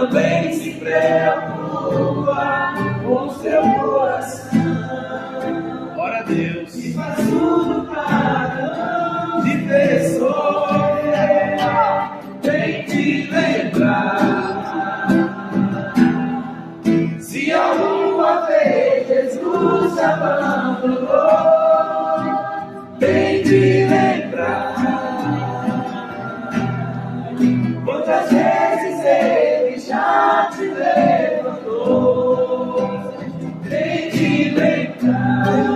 também se preocupa com seu coração. Ora a Deus. E faz tudo para não te ver sofrer. Vem te lembrar. Se alguma vez Jesus te abandonou, vem te lembrar. Quantas vezes Ele já te levantou, vem te lembrar.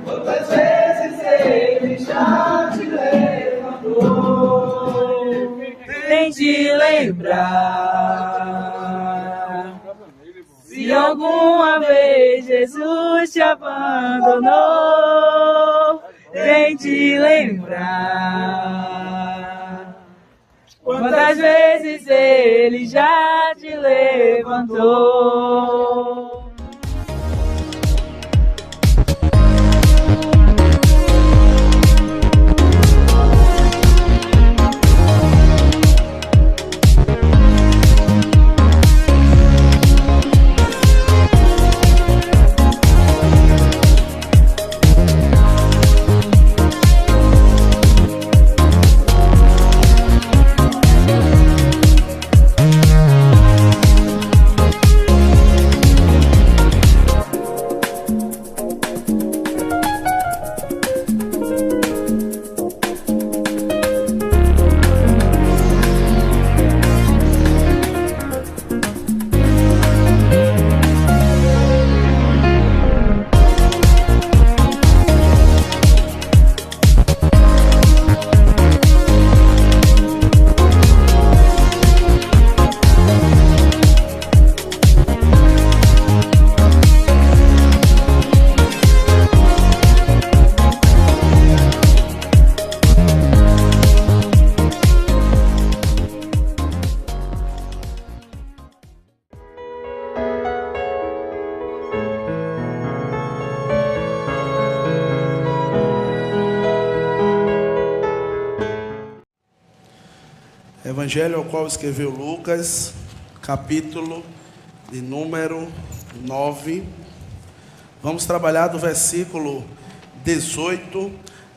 Quantas vezes Ele já te levantou, vem te lembrar. Se alguma vez Jesus te abandonou, vem te lembrar. Quantas vezes Ele já te levantou. Evangelho ao qual escreveu Lucas, capítulo de número 9. Vamos trabalhar do versículo 18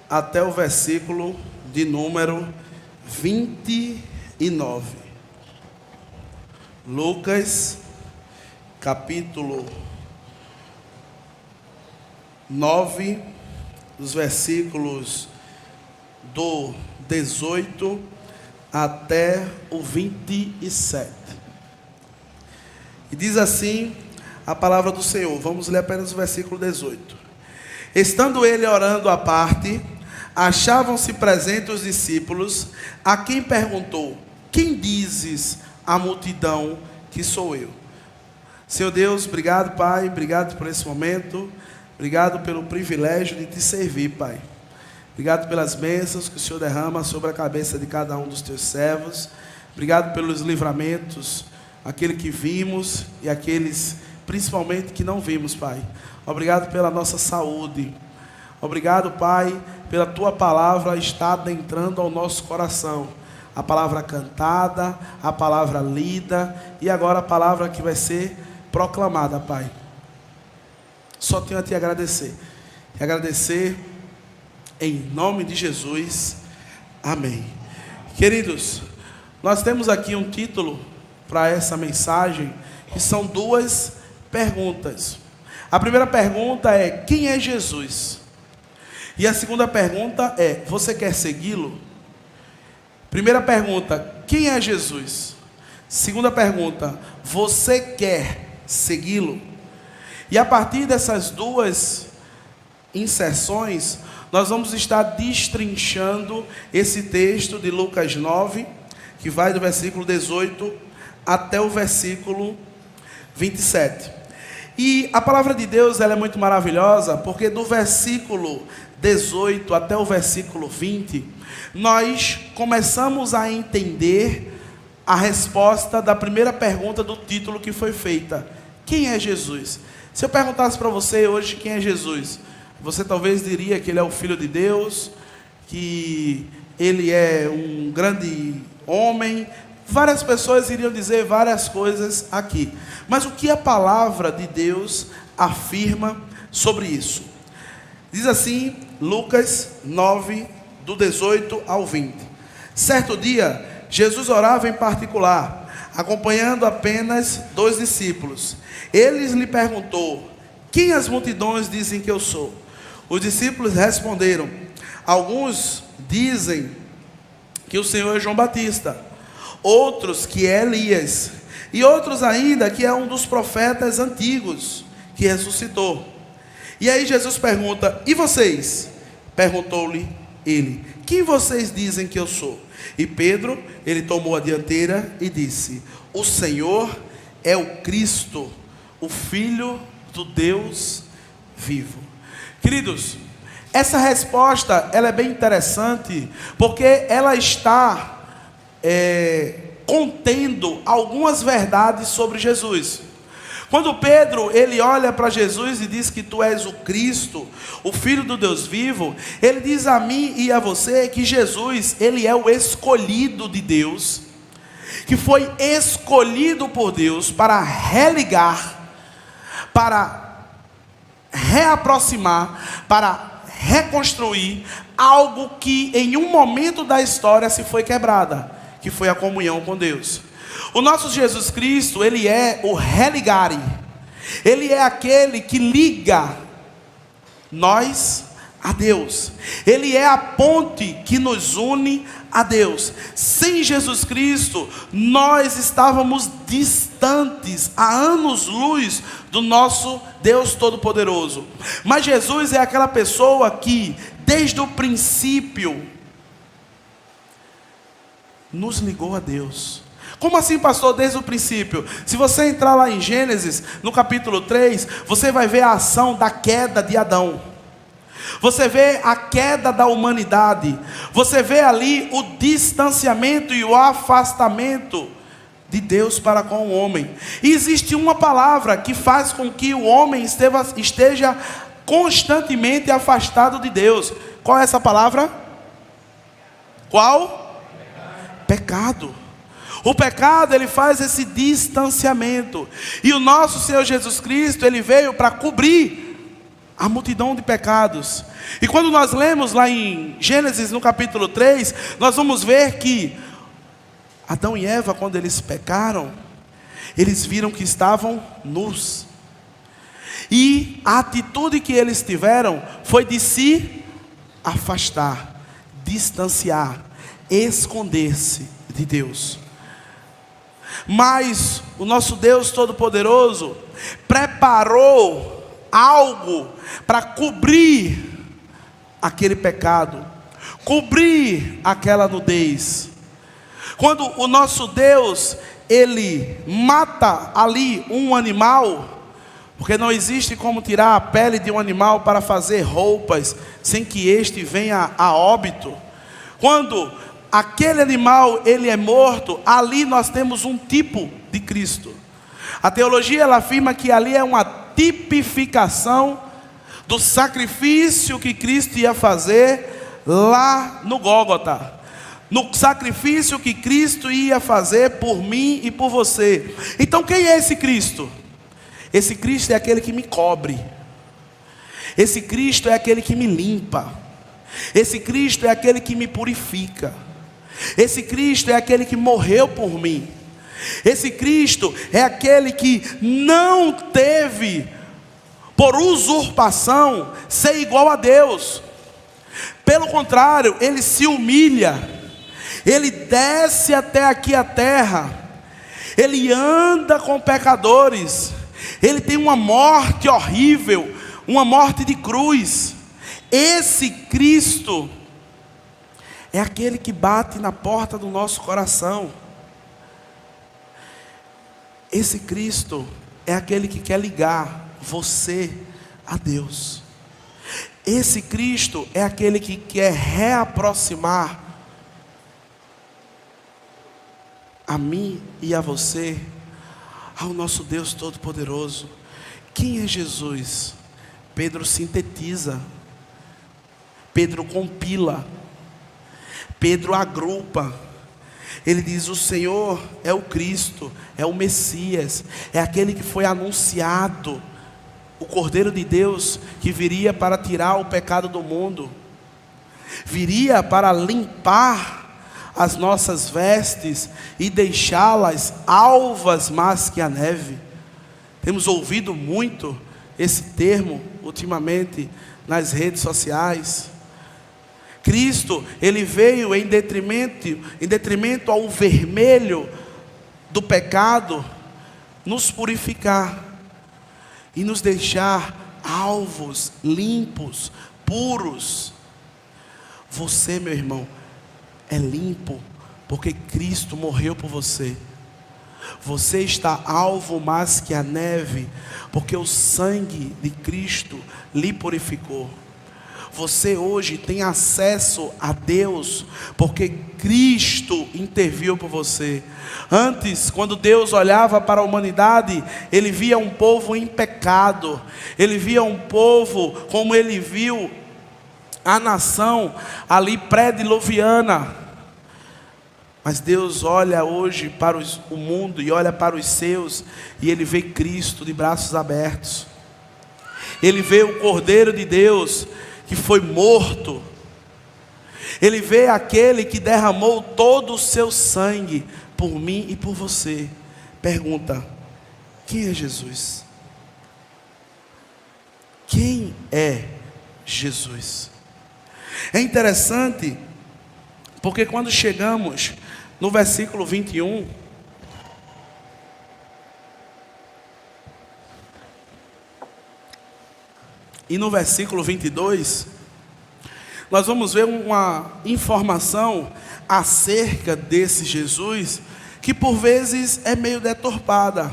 até o versículo de número 29. Lucas, capítulo 9, os versículos do 18 até o 27. E diz assim a palavra do Senhor. Vamos ler apenas o versículo 18. Estando ele orando à parte, achavam-se presentes os discípulos, a quem perguntou: quem dizes à multidão que sou eu? Senhor Deus, obrigado, Pai, obrigado por esse momento, obrigado pelo privilégio de te servir, Pai. Obrigado pelas bênçãos que o Senhor derrama sobre a cabeça de cada um dos teus servos. Obrigado pelos livramentos, aquele que vimos e aqueles principalmente que não vimos, Pai. Obrigado pela nossa saúde. Obrigado, Pai, pela tua palavra estar adentrando ao nosso coração. A palavra cantada, a palavra lida e agora a palavra que vai ser proclamada, Pai. Só tenho a te agradecer. E agradecer em nome de Jesus. Amém. Queridos, nós temos aqui um título para essa mensagem, que são duas perguntas. A primeira pergunta é: quem é Jesus? E a segunda pergunta é: você quer segui-lo? Primeira pergunta: quem é Jesus? Segunda pergunta: você quer segui-lo? E a partir dessas duas inserções, nós vamos estar destrinchando esse texto de Lucas 9, que vai do versículo 18 até o versículo 27. E a palavra de Deus, ela é muito maravilhosa, porque do versículo 18 até o versículo 20, nós começamos a entender a resposta da primeira pergunta do título que foi feita: quem é Jesus? Se eu perguntasse para você hoje quem é Jesus, você talvez diria que ele é o Filho de Deus, que ele é um grande homem, Várias pessoas iriam dizer várias coisas aqui. Mas o que a palavra de Deus afirma sobre isso? Diz assim, Lucas 9, do 18 ao 20. Certo dia, Jesus orava em particular, acompanhando apenas 2 discípulos. Eles lhe perguntou: quem as multidões dizem que eu sou? Os discípulos responderam: alguns dizem que o Senhor é João Batista, outros que é Elias, e outros ainda que é um dos profetas antigos que ressuscitou. E aí Jesus pergunta: e vocês? Perguntou-lhe ele: quem vocês dizem que eu sou? E Pedro, ele tomou a dianteira e disse: o Senhor é o Cristo, o Filho do Deus vivo. Queridos, essa resposta ela é bem interessante, porque ela está contendo algumas verdades sobre Jesus. Quando Pedro ele olha para Jesus e diz que tu és o Cristo, o Filho do Deus vivo, ele diz a mim e a você que Jesus ele é o escolhido de Deus, que foi escolhido por Deus para religar, para reaproximar, para reconstruir algo que em um momento da história se foi quebrada, que foi a comunhão com Deus. O nosso Jesus Cristo, ele é o religare, ele é aquele que liga nós a Deus, ele é a ponte que nos une a Deus. Sem Jesus Cristo, nós estávamos distantes, há anos-luz do nosso Deus Todo-Poderoso. Mas Jesus é aquela pessoa que, desde o princípio, nos ligou a Deus. Como assim, pastor, desde o princípio? Se você entrar lá em Gênesis, no capítulo 3, você vai ver a ação da queda de Adão. Você vê a queda da humanidade. Você vê ali o distanciamento e o afastamento de Deus para com o homem. E existe uma palavra que faz com que o homem esteja constantemente afastado de Deus. Qual é essa palavra? Qual? Pecado. O pecado, ele faz esse distanciamento. E o nosso Senhor Jesus Cristo, ele veio para cobrir a multidão de pecados. E quando nós lemos lá em Gênesis, no capítulo 3, nós vamos ver que Adão e Eva, quando eles pecaram, eles viram que estavam nus. E a atitude que eles tiveram foi de se afastar, distanciar, esconder-se de Deus. Mas o nosso Deus Todo-Poderoso preparou algo para cobrir aquele pecado, cobrir aquela nudez. Quando o nosso Deus, ele mata ali um animal, porque não existe como tirar a pele de um animal para fazer roupas sem que este venha a óbito. Quando aquele animal ele é morto, ali nós temos um tipo de Cristo. A teologia ela afirma que ali é uma tipificação do sacrifício que Cristo ia fazer lá no Gólgota, no sacrifício que Cristo ia fazer por mim e por você. Então quem é esse Cristo? Esse Cristo é aquele que me cobre, esse Cristo é aquele que me limpa, esse Cristo é aquele que me purifica, esse Cristo é aquele que morreu por mim, esse Cristo é aquele que não teve por usurpação ser igual a Deus. Pelo contrário, ele se humilha, ele desce até aqui a terra, ele anda com pecadores, ele tem uma morte horrível, uma morte de cruz. Esse Cristo é aquele que bate na porta do nosso coração. Esse Cristo é aquele que quer ligar você a Deus. Esse Cristo é aquele que quer reaproximar a mim e a você ao nosso Deus Todo-Poderoso. Quem é Jesus? Pedro sintetiza, Pedro compila, Pedro agrupa. Ele diz: o Senhor é o Cristo, é o Messias, é aquele que foi anunciado, o Cordeiro de Deus que viria para tirar o pecado do mundo, viria para limpar as nossas vestes e deixá-las alvas mais que a neve. Temos ouvido muito esse termo ultimamente nas redes sociais. Cristo, ele veio em detrimento ao vermelho do pecado, nos purificar e nos deixar alvos, limpos, puros. Você, meu irmão, é limpo porque Cristo morreu por você. Você está alvo mais que a neve porque o sangue de Cristo lhe purificou. Você hoje tem acesso a Deus porque Cristo interviu por você. Antes, quando Deus olhava para a humanidade, Ele via um povo em pecado. Ele via um povo como Ele viu a nação ali pré-diluviana. Mas Deus olha hoje para o mundo e olha para os seus, e Ele vê Cristo de braços abertos. Ele vê o Cordeiro de Deus que foi morto. Ele vê aquele que derramou todo o seu sangue por mim e por você. Pergunta: quem é Jesus? Quem é Jesus? É interessante, porque quando chegamos no versículo 21, e no versículo 22, nós vamos ver uma informação acerca desse Jesus, que por vezes é meio deturpada,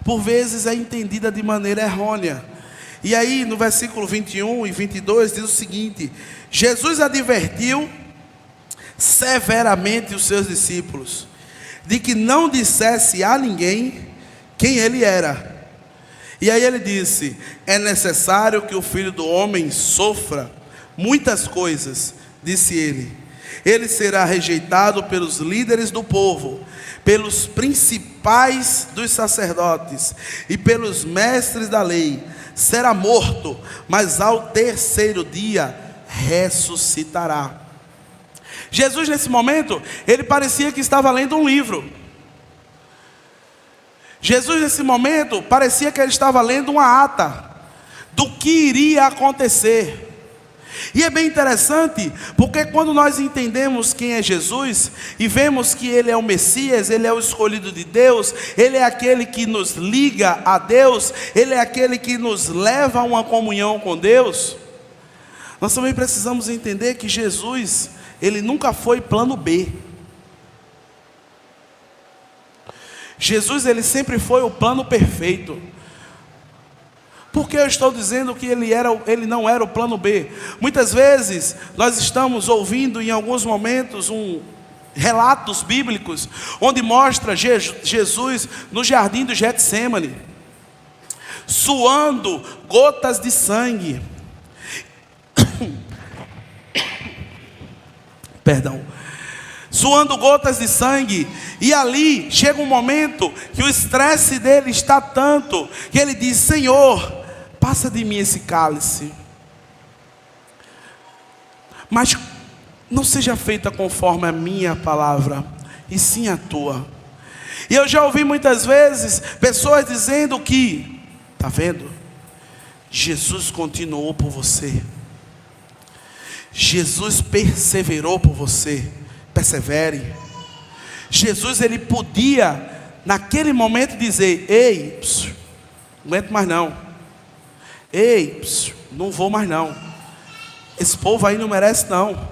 por vezes é entendida de maneira errônea. E aí no versículo 21 e 22 diz o seguinte: Jesus advertiu severamente os seus discípulos, de que não dissesse a ninguém quem ele era. E aí ele disse: é necessário que o Filho do Homem sofra muitas coisas, disse ele. Ele será rejeitado pelos líderes do povo, pelos principais dos sacerdotes e pelos mestres da lei. Será morto, mas ao terceiro dia ressuscitará. Jesus, nesse momento, ele parecia que estava lendo um livro. Jesus, nesse momento, parecia que ele estava lendo uma ata do que iria acontecer. E é bem interessante, porque quando nós entendemos quem é Jesus, e vemos que Ele é o Messias, Ele é o escolhido de Deus, Ele é aquele que nos liga a Deus, Ele é aquele que nos leva a uma comunhão com Deus, nós também precisamos entender que Jesus, Ele nunca foi plano B. Jesus, Ele sempre foi o plano perfeito. Por que eu estou dizendo que ele não era o plano B? Muitas vezes nós estamos ouvindo em alguns momentos relatos bíblicos onde mostra Jesus no jardim do Getsêmani, suando gotas de sangue. Perdão. Suando gotas de sangue, e ali chega um momento que o estresse dele está tanto, que ele diz: Senhor, passa de mim esse cálice, mas não seja feita conforme a minha palavra, e sim a tua. E eu já ouvi muitas vezes pessoas dizendo que, está vendo? Jesus continuou por você, Jesus perseverou por você. Persevere. Jesus, ele podia naquele momento dizer: ei, não aguento mais não. Ei, não vou mais não. Esse povo aí não merece não.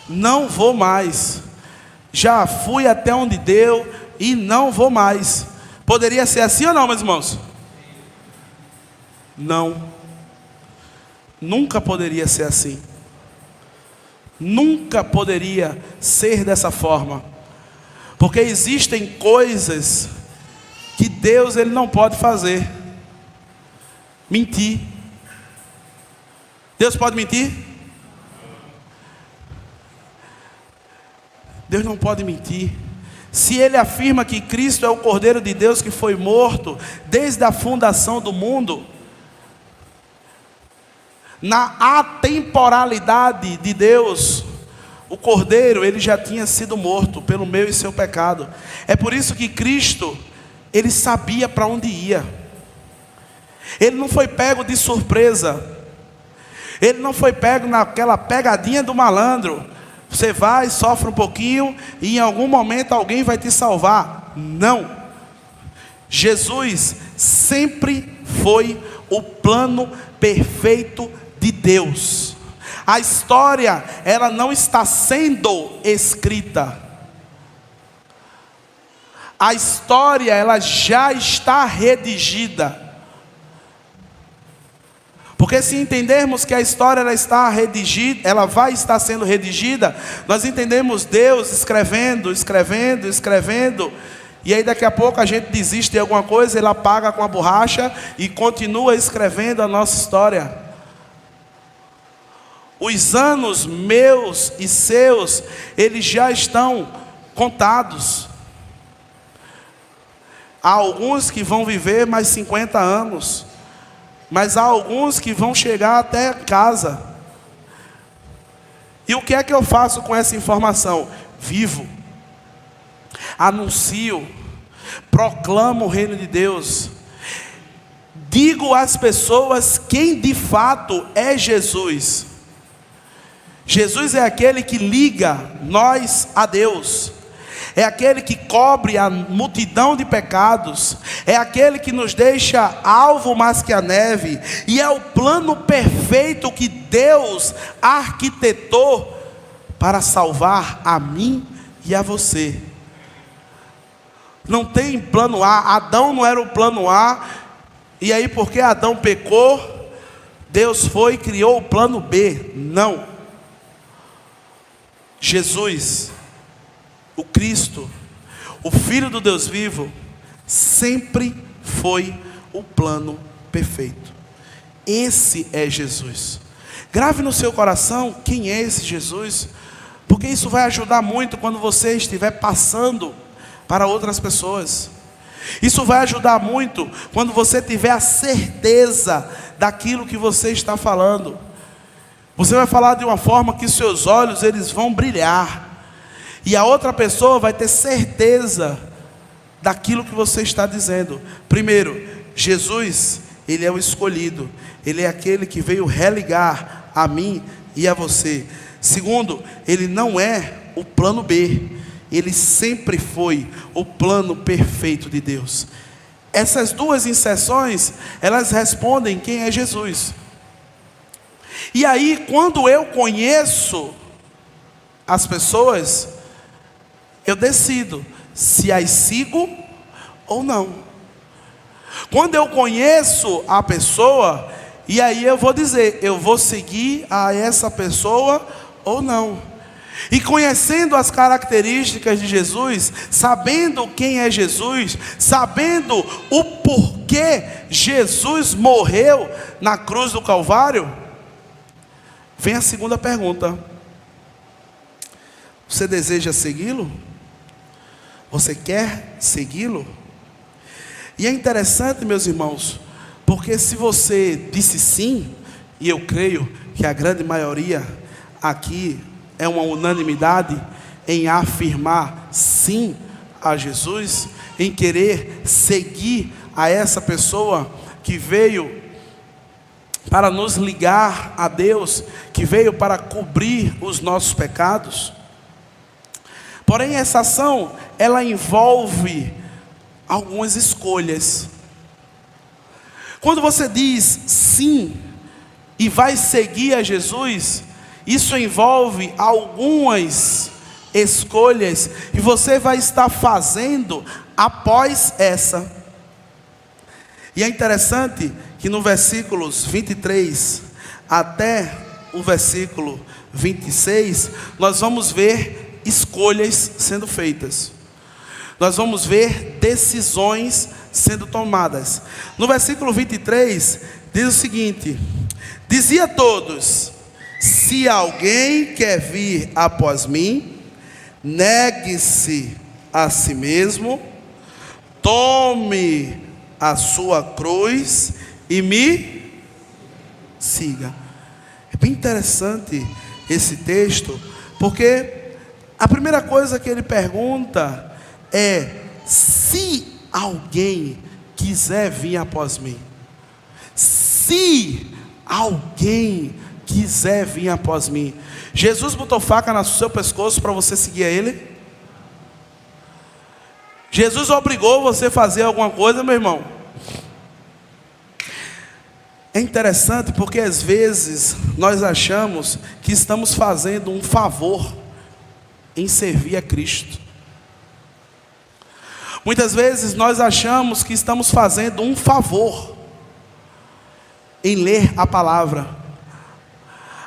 Não vou mais. Já fui até onde deu e não vou mais. Poderia ser assim ou não, meus irmãos? Não. Nunca poderia ser assim. Nunca poderia ser dessa forma, porque existem coisas que Deus, ele não pode fazer. Mentir. Deus pode mentir? Deus não pode mentir. Se ele afirma que Cristo é o Cordeiro de Deus que foi morto desde a fundação do mundo, na atemporalidade de Deus, o Cordeiro, ele já tinha sido morto pelo meu e seu pecado. É por isso que Cristo, ele sabia para onde ia. Ele não foi pego de surpresa. Ele não foi pego naquela pegadinha do malandro. Você vai, sofre um pouquinho e em algum momento alguém vai te salvar. Não. Jesus sempre foi o plano perfeito de Deus. A história, ela não está sendo escrita. A história, ela já está redigida. Porque se entendermos que a história ela está redigida, ela vai estar sendo redigida, nós entendemos Deus escrevendo, e aí daqui a pouco a gente desiste de alguma coisa, ele apaga com a borracha e continua escrevendo a nossa história. Os anos meus e seus, eles já estão contados. Há alguns que vão viver mais 50 anos, mas há alguns que vão chegar até casa. E o que é que eu faço com essa informação? Vivo, anuncio, proclamo o reino de Deus, digo às pessoas quem de fato é Jesus. Jesus é aquele que liga nós a Deus, é aquele que cobre a multidão de pecados, é aquele que nos deixa alvo mais que a neve, e é o plano perfeito que Deus arquitetou para salvar a mim e a você. Não tem plano A. Adão não era o plano A, e aí porque Adão pecou, Deus foi e criou o plano B. Não. Jesus, o Cristo, o Filho do Deus vivo, sempre foi o plano perfeito. Esse é Jesus. Grave no seu coração quem é esse Jesus, porque isso vai ajudar muito quando você estiver passando para outras pessoas. Isso vai ajudar muito quando você tiver a certeza daquilo que você está falando. Você vai falar de uma forma que seus olhos eles vão brilhar, e a outra pessoa vai ter certeza daquilo que você está dizendo. Primeiro, Jesus, ele é o escolhido, ele é aquele que veio religar a mim e a você. Segundo, ele não é o plano B, ele sempre foi o plano perfeito de Deus. Essas duas inserções, elas respondem quem é Jesus. E aí, quando eu conheço as pessoas, eu decido se as sigo ou não. Quando eu conheço a pessoa, e aí eu vou dizer, eu vou seguir a essa pessoa ou não. E conhecendo as características de Jesus, sabendo quem é Jesus, sabendo o porquê Jesus morreu na cruz do Calvário, vem a segunda pergunta: você deseja segui-lo? Você quer segui-lo? E é interessante, meus irmãos, porque se você disse sim, e eu creio que a grande maioria aqui é uma unanimidade em afirmar sim a Jesus, em querer seguir a essa pessoa que veio para nos ligar a Deus, que veio para cobrir os nossos pecados. Porém, essa ação, ela envolve algumas escolhas. Quando você diz sim e vai seguir a Jesus, isso envolve algumas escolhas que você vai estar fazendo após essa. E é interessante que no versículos 23 até o versículo 26, nós vamos ver escolhas sendo feitas. Nós vamos ver decisões sendo tomadas. No versículo 23, diz o seguinte: dizia a todos: se alguém quer vir após mim, negue-se a si mesmo, tome a sua cruz e me siga. É bem interessante esse texto, porque a primeira coisa que ele pergunta é: se alguém quiser vir após mim, se alguém quiser vir após mim. Jesus botou faca no seu pescoço para você seguir a Ele? Jesus obrigou você a fazer alguma coisa, meu irmão? É interessante porque às vezes nós achamos que estamos fazendo um favor em servir a Cristo. Muitas vezes nós achamos que estamos fazendo um favor em ler a palavra.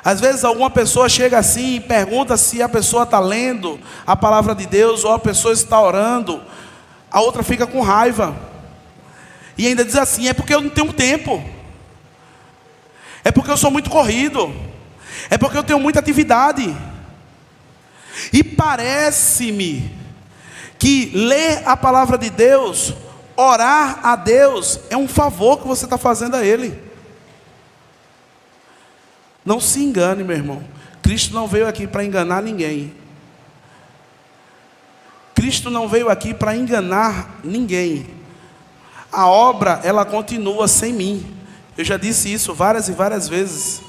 Às vezes alguma pessoa chega assim e pergunta se a pessoa está lendo a palavra de Deus ou a pessoa está orando. A outra fica com raiva e ainda diz assim: é porque eu não tenho tempo, é porque eu sou muito corrido, é porque eu tenho muita atividade. E parece-me que ler a palavra de Deus, orar a Deus, é um favor que você está fazendo a Ele. Não se engane, meu irmão. Cristo não veio aqui para enganar ninguém. Cristo não veio aqui para enganar ninguém. A obra, ela continua sem mim. Eu já disse isso várias e várias vezes.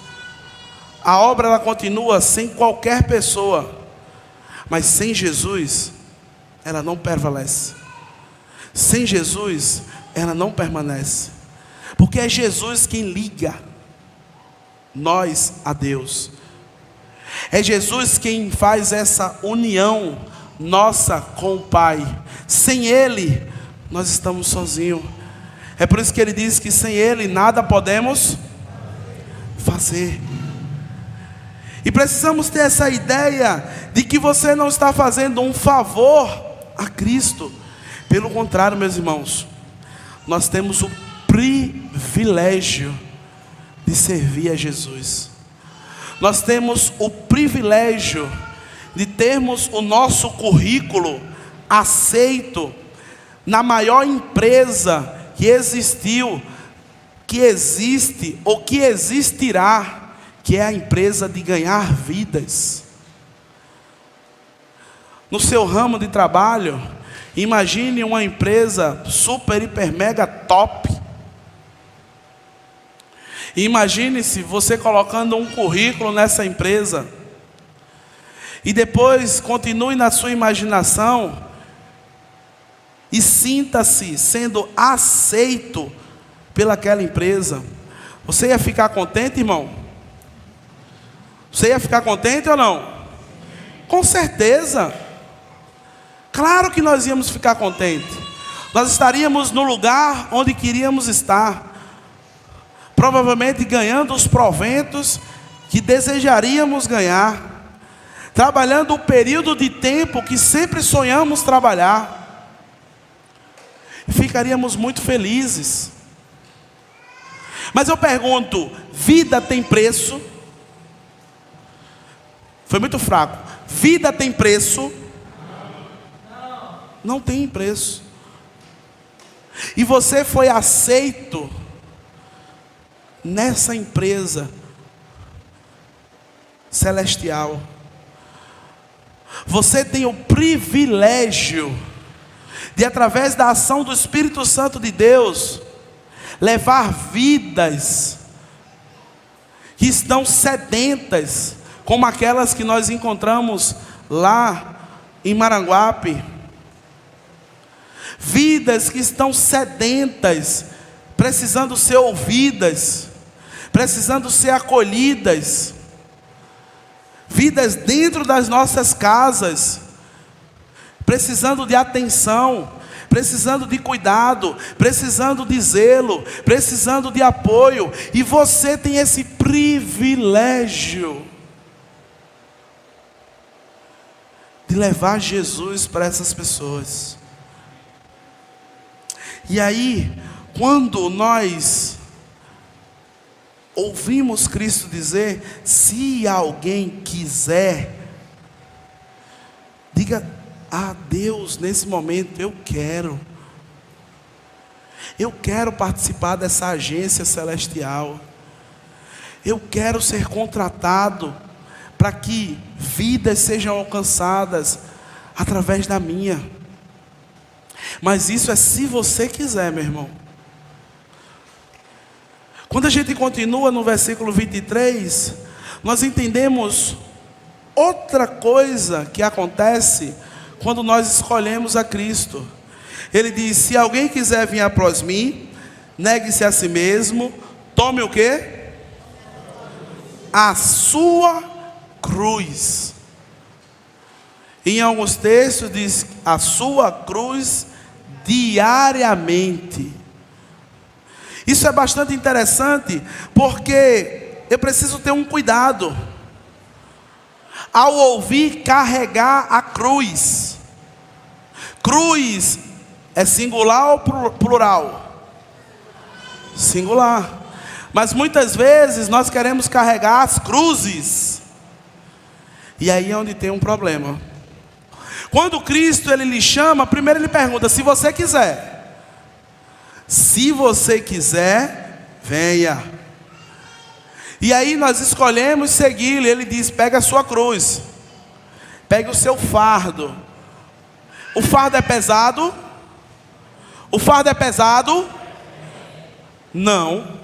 A obra, ela continua sem qualquer pessoa. Mas sem Jesus, ela não prevalece. Sem Jesus, ela não permanece. Porque é Jesus quem liga nós a Deus. É Jesus quem faz essa união nossa com o Pai. Sem Ele, nós estamos sozinhos. É por isso que Ele diz que sem Ele nada podemos fazer. E precisamos ter essa ideia de que você não está fazendo um favor a Cristo. Pelo contrário, meus irmãos, nós temos o privilégio de servir a Jesus. Nós temos o privilégio de termos o nosso currículo aceito na maior empresa que existiu, que existe ou que existirá, que é a empresa de ganhar vidas. No seu ramo de trabalho, imagine uma empresa super, hiper, mega top. Imagine-se você colocando um currículo nessa empresa. E depois continue na sua imaginação e sinta-se sendo aceito pelaquela empresa. Você ia ficar contente, irmão? Você ia ficar contente ou não? Com certeza. Claro que nós íamos ficar contentes. Nós estaríamos no lugar onde queríamos estar. Provavelmente ganhando os proventos que desejaríamos ganhar. Trabalhando o período de tempo que sempre sonhamos trabalhar. E ficaríamos muito felizes. Mas eu pergunto: vida tem preço? Foi muito fraco. Vida tem preço? Não tem preço. E você foi aceito nessa empresa celestial. Você tem o privilégio de, através da ação do Espírito Santo de Deus, levar vidas que estão sedentas, como aquelas que nós encontramos lá em Maranguape. Vidas que estão sedentas, precisando ser ouvidas, precisando ser acolhidas. Vidas dentro das nossas casas, precisando de atenção, precisando de cuidado, precisando de zelo, precisando de apoio. E você tem esse privilégio de levar Jesus para essas pessoas. E aí, quando nós ouvimos Cristo dizer: se alguém quiser, diga Ah, Deus, nesse momento eu quero participar dessa agência celestial. Eu quero ser contratado para que vidas sejam alcançadas através da minha. Mas isso é se você quiser, meu irmão. Quando a gente continua no versículo 23, nós entendemos outra coisa que acontece quando nós escolhemos a Cristo. Ele diz: se alguém quiser vir após mim, negue-se a si mesmo, tome o quê? A sua cruz. Em alguns textos diz a sua cruz diariamente. Isso é bastante interessante, porque eu preciso ter um cuidado ao ouvir carregar a cruz. Cruz é singular ou plural? Singular. Mas muitas vezes nós queremos carregar as cruzes. E aí é onde tem um problema. Quando Cristo ele lhe chama, primeiro ele pergunta: se você quiser. Se você quiser, venha. E aí nós escolhemos segui-lo. Ele diz: pega a sua cruz, pegue o seu fardo. O fardo é pesado? O fardo é pesado? Não.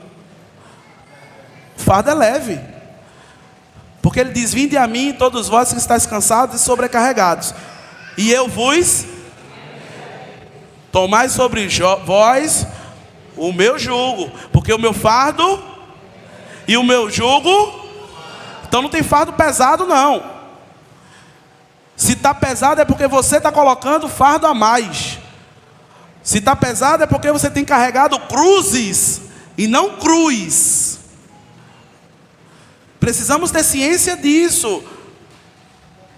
O fardo é leve. Porque ele diz: vinde a mim todos vós que estáis cansados e sobrecarregados, e eu vos tomai sobre vós o meu jugo, porque o meu fardo e o meu jugo. Então não tem fardo pesado não. Se está pesado é porque você está colocando fardo a mais. Se está pesado é porque você tem carregado cruzes e não cruz. Precisamos ter ciência disso.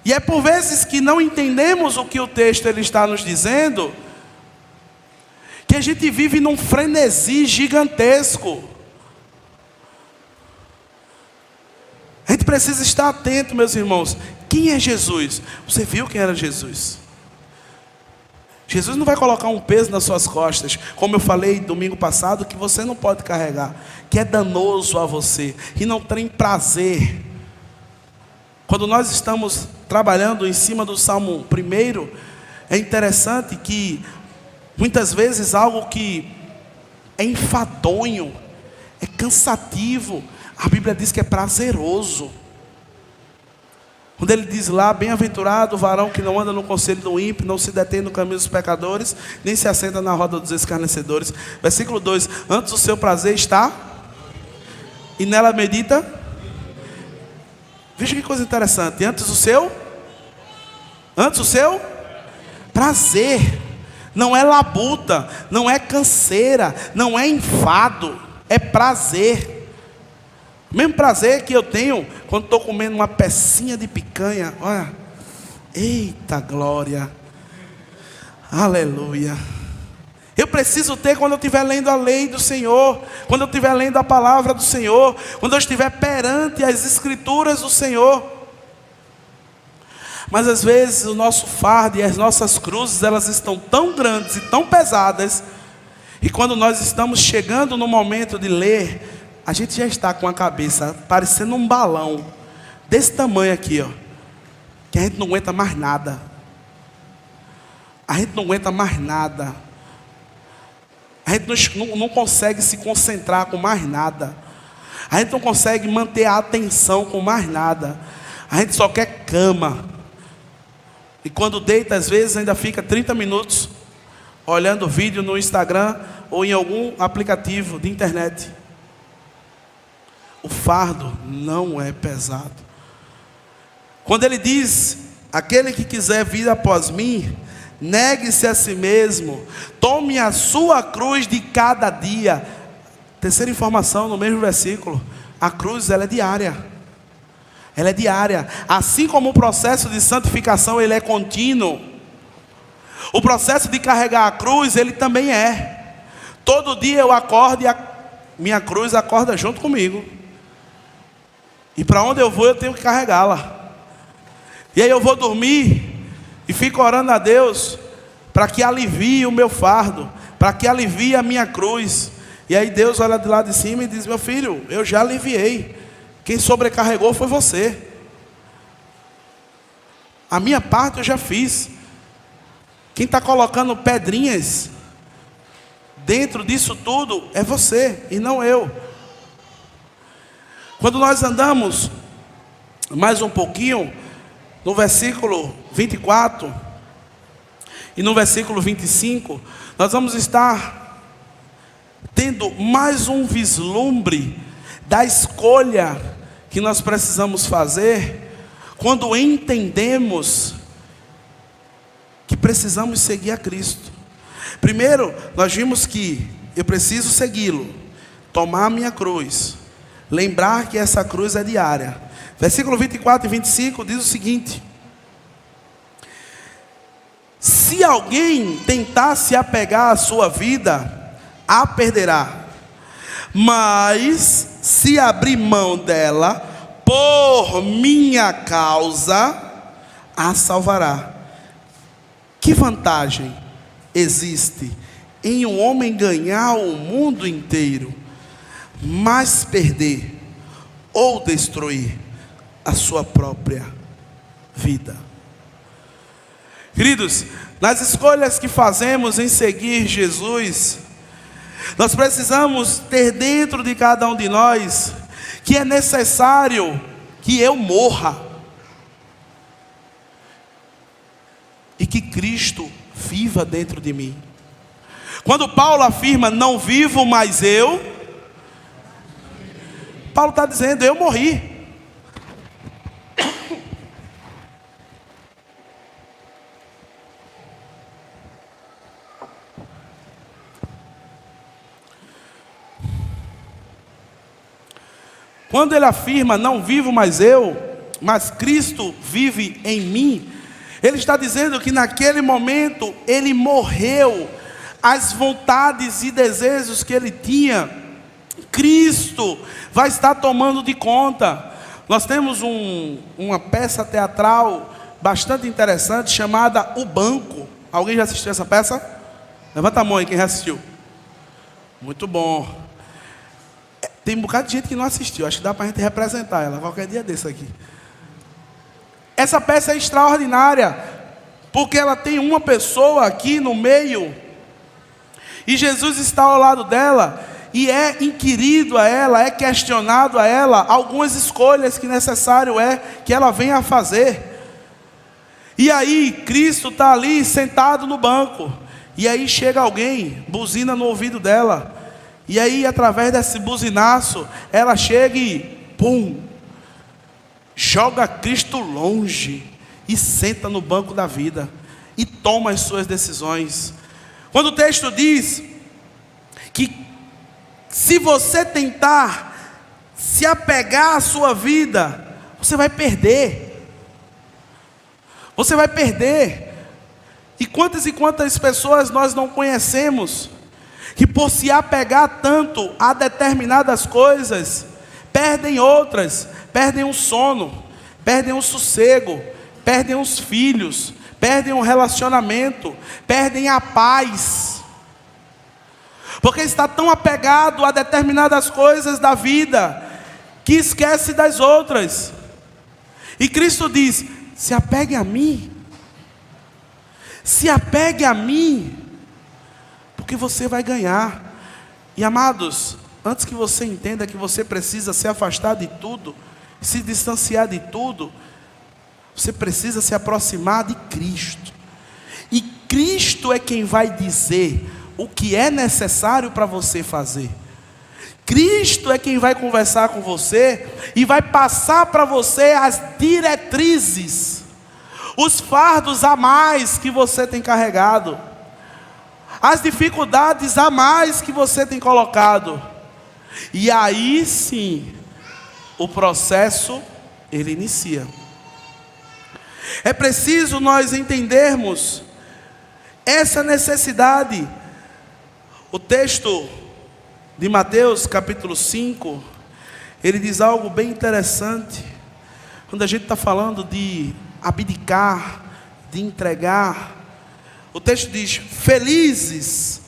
E é por vezes que não entendemos o que o texto ele está nos dizendo, que a gente vive num frenesi gigantesco. A gente precisa estar atento, meus irmãos. Quem é Jesus? Você viu quem era Jesus? Jesus não vai colocar um peso nas suas costas, como eu falei domingo passado, que você não pode carregar, que é danoso a você, que não tem prazer. Quando nós estamos trabalhando em cima do Salmo 1, é interessante que muitas vezes algo que é enfadonho, é cansativo, a Bíblia diz que é prazeroso. Quando ele diz lá: bem-aventurado o varão que não anda no conselho do ímpio, não se detém no caminho dos pecadores, nem se assenta na roda dos escarnecedores. Versículo 2: antes o seu prazer está, e nela medita. Veja que coisa interessante. Antes o seu prazer. Não é labuta, não é canseira, não é enfado, é prazer. O mesmo prazer que eu tenho quando estou comendo uma pecinha de picanha. Olha, eita glória, aleluia. Eu preciso ter quando eu estiver lendo a lei do Senhor, quando eu estiver lendo a palavra do Senhor, quando eu estiver perante as escrituras do Senhor. Mas às vezes o nosso fardo e as nossas cruzes, elas estão tão grandes e tão pesadas, e quando nós estamos chegando no momento de ler, a gente já está com a cabeça parecendo um balão desse tamanho aqui, ó, que a gente não aguenta mais nada. A gente não aguenta mais nada. A gente não consegue se concentrar com mais nada. A gente não consegue manter a atenção com mais nada. A gente só quer cama. E quando deita, às vezes ainda fica 30 minutos olhando vídeo no Instagram ou em algum aplicativo de internet. O fardo não é pesado. Quando ele diz: aquele que quiser vir após mim, negue-se a si mesmo, tome a sua cruz de cada dia. Terceira informação no mesmo versículo: a cruz ela é diária. Ela é diária. Assim como o processo de santificação ele é contínuo, o processo de carregar a cruz ele também é. Todo dia eu acordo e a minha cruz acorda junto comigo. E para onde eu vou eu tenho que carregá-la. E aí eu vou dormir e fico orando a Deus para que alivie o meu fardo, para que alivie a minha cruz. E aí Deus olha de lá de cima e diz: meu filho, eu já aliviei. Quem sobrecarregou foi você. A minha parte eu já fiz. Quem está colocando pedrinhas dentro disso tudo é você e não eu. Quando nós andamos mais um pouquinho, no versículo 24 e no versículo 25, nós vamos estar tendo mais um vislumbre da escolha que nós precisamos fazer quando entendemos que precisamos seguir a Cristo. Primeiro, nós vimos que eu preciso segui-lo, tomar a minha cruz, lembrar que essa cruz é diária. Versículo 24 e 25 diz o seguinte: se alguém tentar se apegar à sua vida, a perderá, mas se abrir mão dela, por minha causa, a salvará. Que vantagem existe em um homem ganhar o mundo inteiro, mas perder ou destruir a sua própria vida? Queridos, nas escolhas que fazemos em seguir Jesus, nós precisamos ter dentro de cada um de nós que é necessário que eu morra e que Cristo viva dentro de mim. Quando Paulo afirma não vivo mais eu, Paulo está dizendo eu morri. Quando ele afirma não vivo mais eu, mas Cristo vive em mim, ele está dizendo que naquele momento ele morreu as vontades e desejos que ele tinha. Cristo vai estar tomando de conta. Nós temos uma peça teatral bastante interessante chamada O Banco. Alguém já assistiu essa peça? Levanta a mão aí quem já assistiu. Muito bom. Tem um bocado de gente que não assistiu. Acho que dá para a gente representar ela qualquer dia desse aqui. Essa peça é extraordinária, porque ela tem uma pessoa aqui no meio, e Jesus está ao lado dela, e é inquirido a ela, é questionado a ela algumas escolhas que necessário é que ela venha a fazer. E aí Cristo está ali sentado no banco, e aí chega alguém, buzina no ouvido dela, e aí através desse buzinaço, ela chega e pum, joga Cristo longe e senta no banco da vida e toma as suas decisões. Quando o texto diz que se você tentar se apegar à sua vida, você vai perder. Você vai perder. E quantas pessoas nós não conhecemos que por se apegar tanto a determinadas coisas, perdem outras, perdem um sono, perdem um sossego, perdem os filhos, perdem um relacionamento, perdem a paz, porque está tão apegado a determinadas coisas da vida, que esquece das outras. E Cristo diz: se apegue a mim, se apegue a mim, porque você vai ganhar. E amados, antes que você entenda que você precisa se afastar de tudo, se distanciar de tudo, você precisa se aproximar de Cristo. E Cristo é quem vai dizer o que é necessário para você fazer. Cristo é quem vai conversar com você e vai passar para você as diretrizes, os fardos a mais que você tem carregado, as dificuldades a mais que você tem colocado. E aí sim, o processo, ele inicia. É preciso nós entendermos essa necessidade. O texto de Mateus capítulo 5, ele diz algo bem interessante, quando a gente está falando de abdicar, de entregar. O texto diz: felizes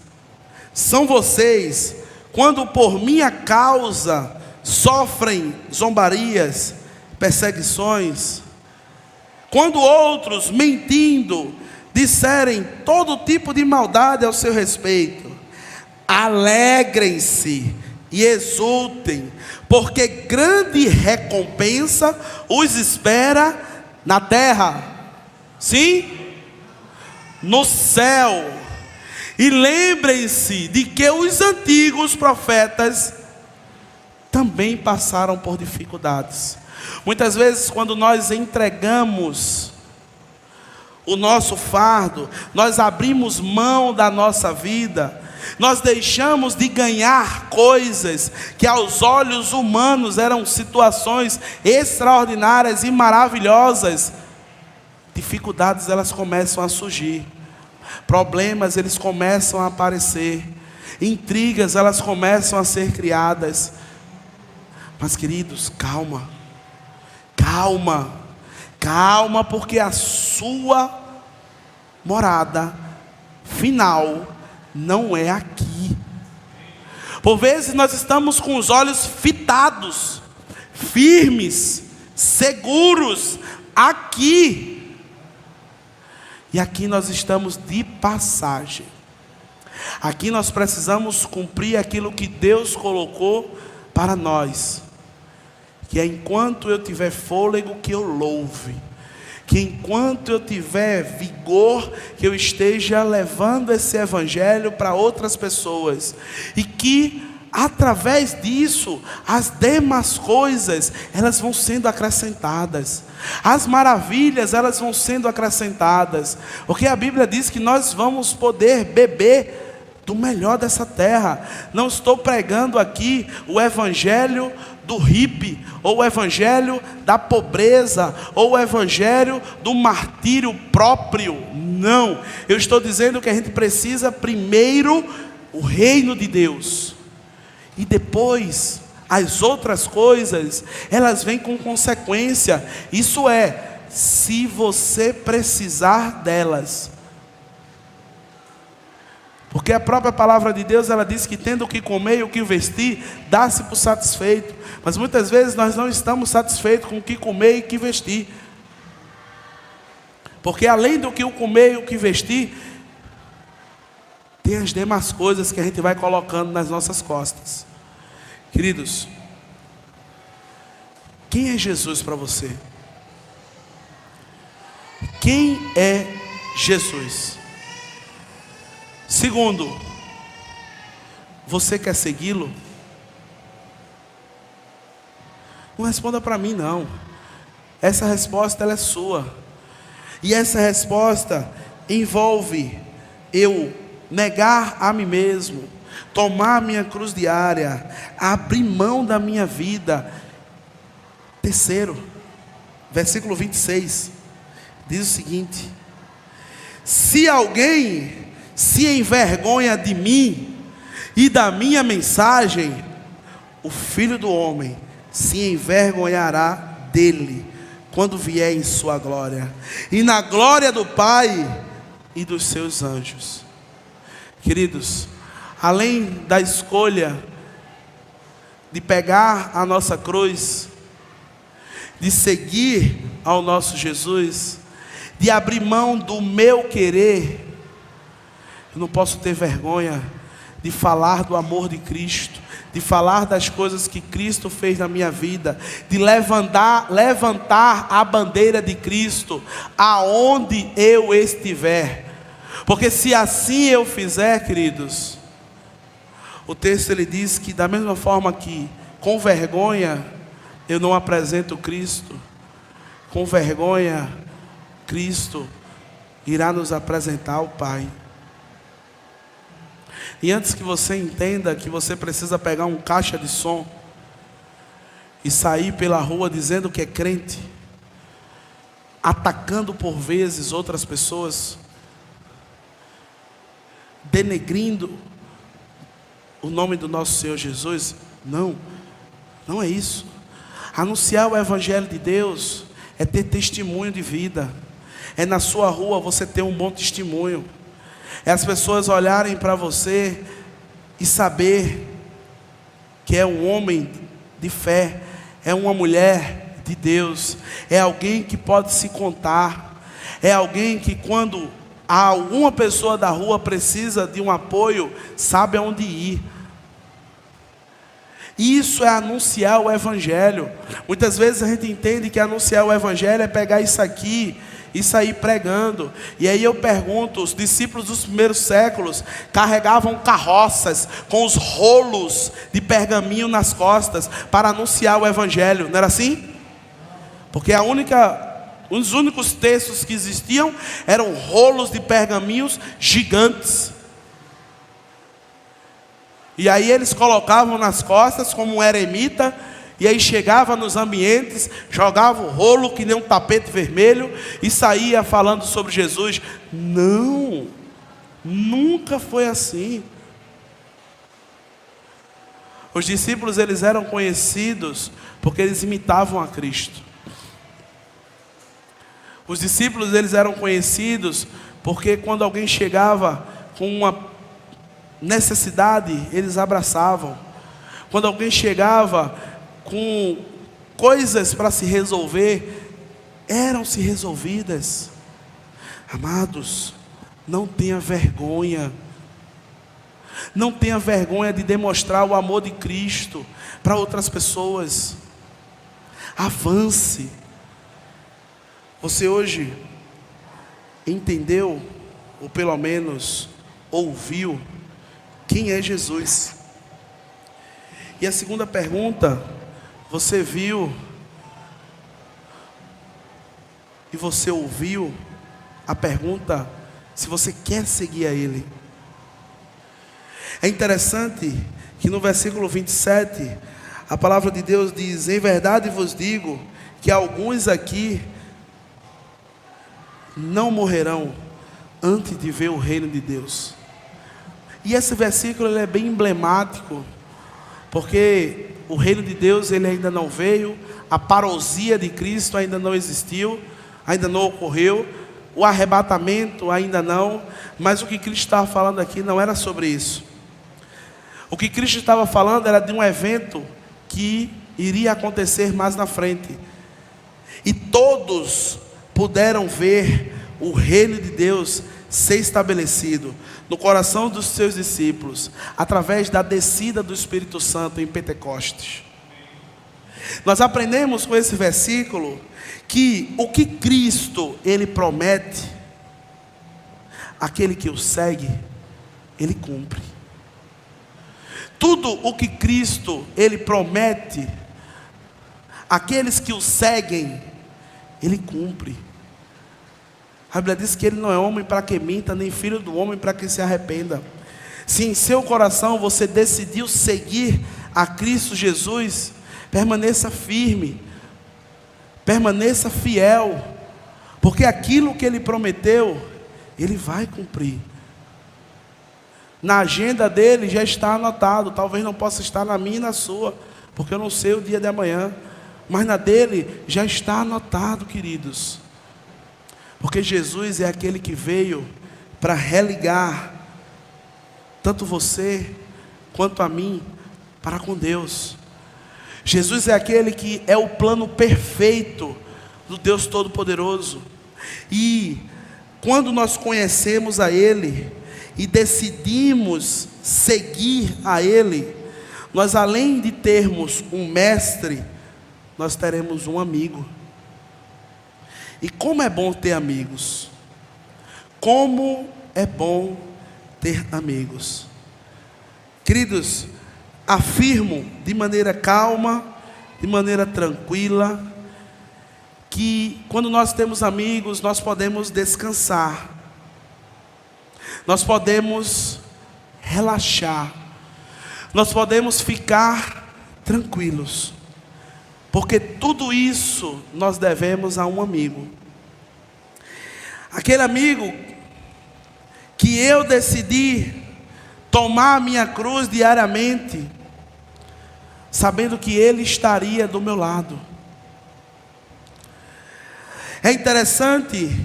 são vocês quando por minha causa sofrem zombarias, perseguições, quando outros, mentindo, disserem todo tipo de maldade ao seu respeito. Alegrem-se e exultem, porque grande recompensa os espera na terra, sim, no céu. E lembrem-se de que os antigos profetas também passaram por dificuldades. Muitas vezes, quando nós entregamos o nosso fardo, nós abrimos mão da nossa vida, nós deixamos de ganhar coisas que aos olhos humanos eram situações extraordinárias e maravilhosas. Dificuldades, elas começam a surgir. Problemas, eles começam a aparecer. Intrigas, elas começam a ser criadas. Mas, queridos, calma. Calma. Calma, porque a sua morada final não é aqui. Por vezes nós estamos com os olhos fitados, firmes, seguros, aqui. E aqui nós estamos de passagem. Aqui nós precisamos cumprir aquilo que Deus colocou para nós. Que é enquanto eu tiver fôlego, que eu louve. Que enquanto eu tiver vigor, que eu esteja levando esse evangelho para outras pessoas. E que através disso, as demais coisas, elas vão sendo acrescentadas. As maravilhas, elas vão sendo acrescentadas. Porque a Bíblia diz que nós vamos poder beber do melhor dessa terra. Não estou pregando aqui o evangelho do hippie, ou o evangelho da pobreza, ou o evangelho do martírio próprio. Não, eu estou dizendo que a gente precisa primeiro o reino de Deus, e depois as outras coisas, elas vêm com consequência. Isso é, se você precisar delas. Porque a própria palavra de Deus, ela diz que tendo o que comer e o que vestir, dá-se por satisfeito. Mas muitas vezes nós não estamos satisfeitos com o que comer e o que vestir. Porque além do que o comer e o que vestir, tem as demais coisas que a gente vai colocando nas nossas costas. Queridos, quem é Jesus para você? Quem é Jesus? Segundo, você quer segui-lo? Não responda para mim, não. Essa resposta, ela é sua. E essa resposta envolve eu negar a mim mesmo, tomar a minha cruz diária, abrir mão da minha vida. Terceiro, versículo 26, diz o seguinte: se alguém se envergonha de mim e da minha mensagem, o Filho do Homem se envergonhará dele, quando vier em sua glória, e na glória do Pai e dos seus anjos. Queridos, além da escolha de pegar a nossa cruz, de seguir ao nosso Jesus, de abrir mão do meu querer, eu não posso ter vergonha de falar do amor de Cristo, de falar das coisas que Cristo fez na minha vida, de levantar a bandeira de Cristo aonde eu estiver. Porque se assim eu fizer, queridos, o texto ele diz que da mesma forma que com vergonha eu não apresento Cristo, com vergonha Cristo irá nos apresentar ao Pai. E antes que você entenda que você precisa pegar um caixa de som e sair pela rua dizendo que é crente, atacando por vezes outras pessoas, denegrindo o nome do nosso Senhor Jesus, não é isso. Anunciar o Evangelho de Deus é ter testemunho de vida, é na sua rua você ter um bom testemunho, é as pessoas olharem para você e saber que é um homem de fé, é uma mulher de Deus, é alguém que pode se contar, é alguém que quando alguma pessoa da rua precisa de um apoio, sabe aonde ir. Isso é anunciar o Evangelho. Muitas vezes a gente entende que anunciar o Evangelho é pegar isso aqui e sair pregando. E aí eu pergunto, os discípulos dos primeiros séculos carregavam carroças com os rolos de pergaminho nas costas para anunciar o Evangelho, não era assim? Porque os únicos textos que existiam eram rolos de pergaminhos gigantes. E aí eles colocavam nas costas como um eremita, e aí chegava nos ambientes, jogava o rolo que nem um tapete vermelho e saía falando sobre Jesus. Não, nunca foi assim. Os discípulos, eles eram conhecidos porque eles imitavam a Cristo. Os discípulos, eles eram conhecidos porque quando alguém chegava com uma necessidade, eles abraçavam. Quando alguém chegava com coisas para se resolver, eram-se resolvidas. Amados, não tenha vergonha. Não tenha vergonha de demonstrar o amor de Cristo para outras pessoas. Avance. Você hoje entendeu, ou pelo menos ouviu, quem é Jesus? E a segunda pergunta, você viu e você ouviu a pergunta se você quer seguir a Ele. É interessante que no versículo 27, a palavra de Deus diz: em verdade vos digo que alguns aqui não morrerão antes de ver o reino de Deus. E esse versículo ele é bem emblemático, porque o reino de Deus ele ainda não veio, a parousia de Cristo ainda não existiu, ainda não ocorreu, o arrebatamento ainda não, mas o que Cristo estava falando aqui não era sobre isso. O que Cristo estava falando era de um evento que iria acontecer mais na frente, e todos puderam ver o reino de Deus ser estabelecido no coração dos seus discípulos, através da descida do Espírito Santo em Pentecostes. Nós aprendemos com esse versículo que o que Cristo ele promete, aquele que o segue, ele cumpre. Tudo o que Cristo ele promete, aqueles que o seguem, ele cumpre. A Bíblia diz que ele não é homem para que minta, nem filho do homem para que se arrependa. Se em seu coração você decidiu seguir a Cristo Jesus, permaneça firme, permaneça fiel, porque aquilo que ele prometeu, ele vai cumprir. Na agenda dele já está anotado, talvez não possa estar na minha e na sua, porque eu não sei o dia de amanhã, mas na dele já está anotado, queridos. Porque Jesus é aquele que veio para religar tanto você quanto a mim para com Deus. Jesus é aquele que é o plano perfeito do Deus Todo-Poderoso. E quando nós conhecemos a Ele e decidimos seguir a Ele, nós, além de termos um mestre, nós teremos um amigo. E como é bom ter amigos. Como é bom ter amigos. Queridos, afirmo de maneira calma, de maneira tranquila, que quando nós temos amigos, nós podemos descansar. Nós podemos relaxar. Nós podemos ficar tranquilos. Porque tudo isso nós devemos a um amigo. Aquele amigo que eu decidi tomar a minha cruz diariamente, sabendo que ele estaria do meu lado. É interessante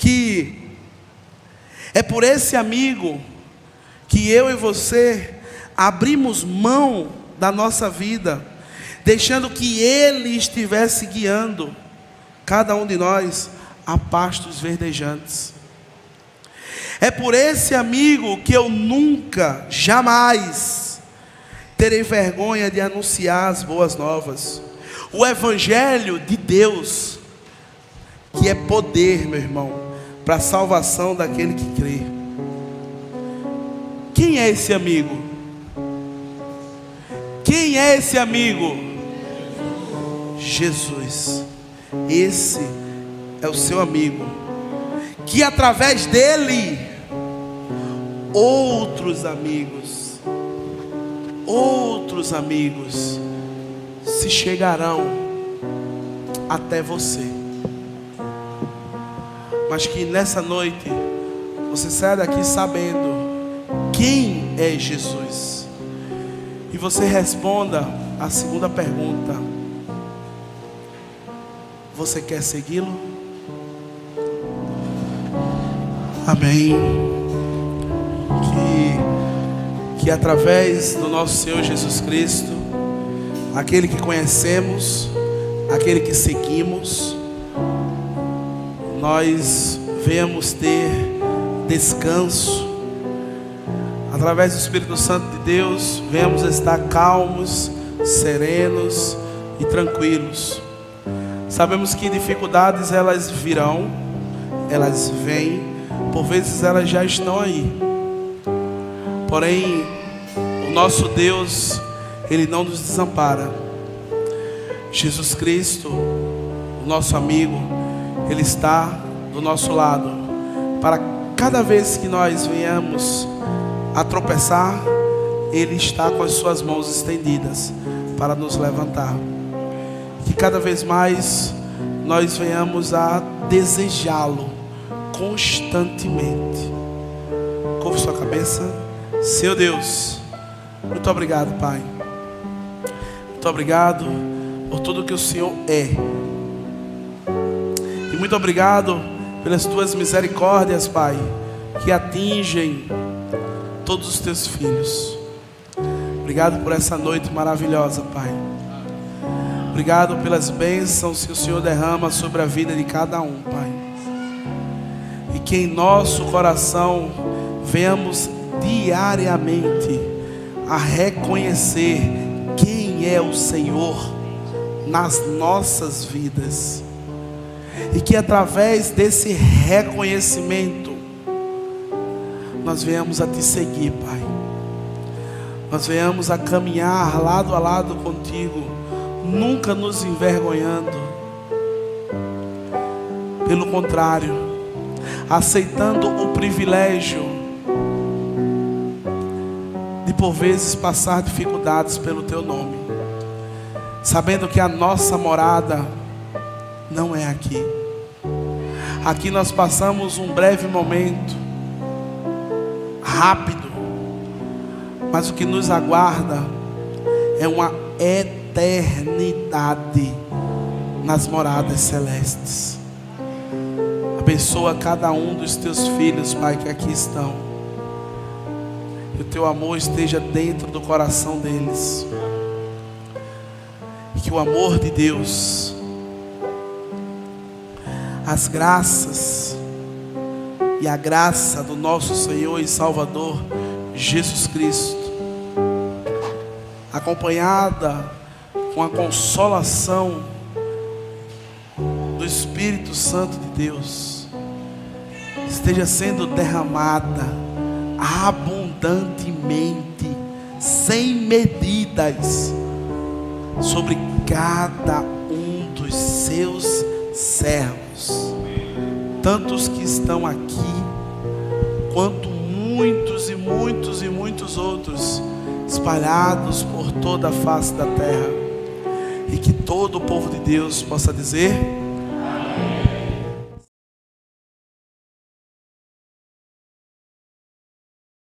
que é por esse amigo que eu e você abrimos mão da nossa vida, deixando que Ele estivesse guiando cada um de nós a pastos verdejantes. É por esse amigo que eu nunca, jamais terei vergonha de anunciar as boas novas, o Evangelho de Deus, que é poder, meu irmão, para a salvação daquele que crê. Quem é esse amigo? Quem é esse amigo? Jesus. Esse é o seu amigo, que através dele outros amigos se chegarão até você. Mas que nessa noite você saia daqui sabendo quem é Jesus, e você responda a segunda pergunta: você quer segui-lo? Amém. Que através do nosso Senhor Jesus Cristo, aquele que conhecemos, aquele que seguimos, nós venhamos ter descanso. Através do Espírito Santo de Deus, venhamos estar calmos, serenos e tranquilos. Sabemos que dificuldades elas virão, elas vêm, por vezes elas já estão aí. Porém, o nosso Deus, Ele não nos desampara. Jesus Cristo, o nosso amigo, Ele está do nosso lado, para cada vez que nós venhamos a tropeçar, Ele está com as suas mãos estendidas para nos levantar. Que cada vez mais nós venhamos a desejá-lo constantemente. Curva sua cabeça. Seu Deus, muito obrigado, Pai. Muito obrigado por tudo que o Senhor é. E muito obrigado pelas tuas misericórdias, Pai, que atingem todos os teus filhos. Obrigado por essa noite maravilhosa, Pai. Obrigado pelas bênçãos que o Senhor derrama sobre a vida de cada um, Pai. E que em nosso coração venhamos diariamente a reconhecer quem é o Senhor nas nossas vidas. E que através desse reconhecimento nós venhamos a te seguir, Pai. Nós venhamos a caminhar lado a lado contigo, nunca nos envergonhando. Pelo contrário, aceitando o privilégio de por vezes passar dificuldades pelo teu nome, sabendo que a nossa morada não é aqui. Aqui nós passamos um breve momento, rápido, mas o que nos aguarda é uma eternidade nas moradas celestes. Abençoa cada um dos teus filhos, Pai, que aqui estão. Que o teu amor esteja dentro do coração deles. E que o amor de Deus, as graças e a graça do nosso Senhor e Salvador Jesus Cristo, acompanhada com a consolação do Espírito Santo de Deus, esteja sendo derramada abundantemente, sem medidas, sobre cada um dos seus servos, tantos que estão aqui, quanto muitos e muitos e muitos outros espalhados por toda a face da terra. E que todo o povo de Deus possa dizer: